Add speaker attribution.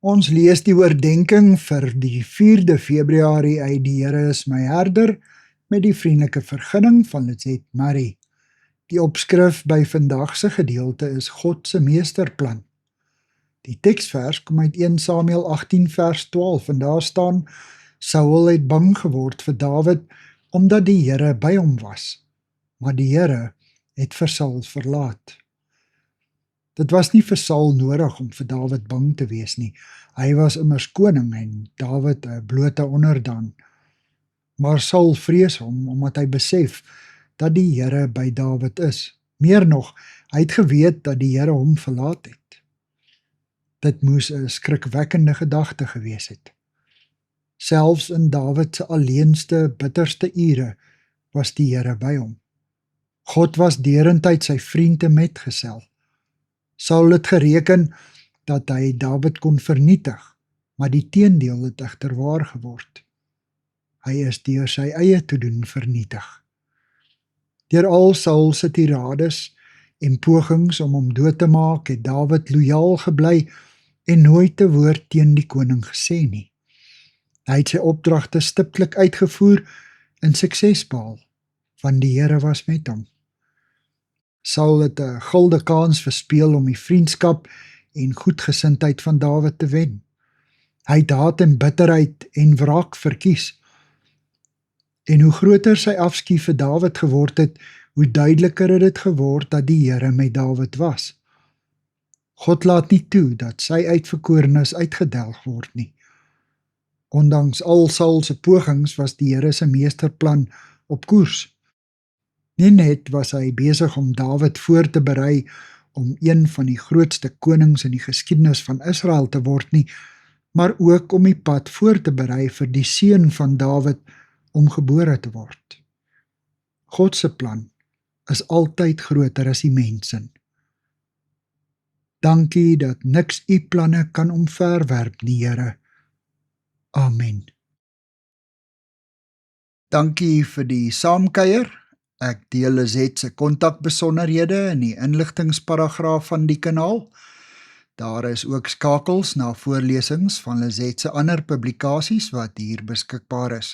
Speaker 1: Ons lees die oordenking vir die 4de Februarie uit die Here is my herder met die vriendelike vergunning van Lizet Marie. Die opskrif by vandag se gedeelte is God se meesterplan. Die teksvers kom uit 1 Samuel 18 vers 12 en daar staan: Saul het bang geword vir Dawid omdat die Here by hom was, maar die Here het vir Saul verlaat. Dit was nie vir Saul nodig om vir Dawid bang te wees nie. Hy was immers koning en Dawid 'n blote onderdaan. Maar Saul vrees hom omdat hy besef dat die Here by Dawid is. Meer nog, hy het geweet dat die Here hom verlaat het. Dit moes 'n skrikwekkende gedagte gewees het. Selfs in Dawid se alleenste, bitterste ure was die Here by hom. God was derentyd sy vriend en metgesel. Saul het gereken dat hy Dawid kon vernietig, maar die teendeel het egter waar geword. Hy is deur sy eie toedoen vernietig. Deur al Saul se tirades en pogings om hom dood te maak, het Dawid lojaal gebly en nooit 'n woord teen die koning gesê nie. Hy het sy opdragte stiptelik uitgevoer en sukses behaal, want die Here was met hom. Saul het 'n gulde kans verspeel om die vriendskap en goedgesindheid van Dawid te wen. Hy het haat en bitterheid en wraak verkies. En hoe groter sy afskuw vir Dawid geword het, hoe duideliker het dit geword dat die Here met Dawid was. God laat nie toe dat sy uitverkorenes uitgedelg word nie. Ondanks al Saul se pogings was die Here se meesterplan op koers. Nie net was hy besig om Dawid voor te berei om een van die grootste konings in die geskiedenis van Israel te word nie, maar ook om die pad voor te berei vir die seun van Dawid om gebore te word. God se plan is altyd groter as die mensin. Dankie dat niks u planne kan omverwerp nie, Here. Amen. Dankie vir die saamkuier. Ek deel Lizet se kontakbesonderhede in die inligtingsparagraaf van die kanaal. Daar is ook skakels na voorlesings van Lizet se ander publikasies wat hier beskikbaar is.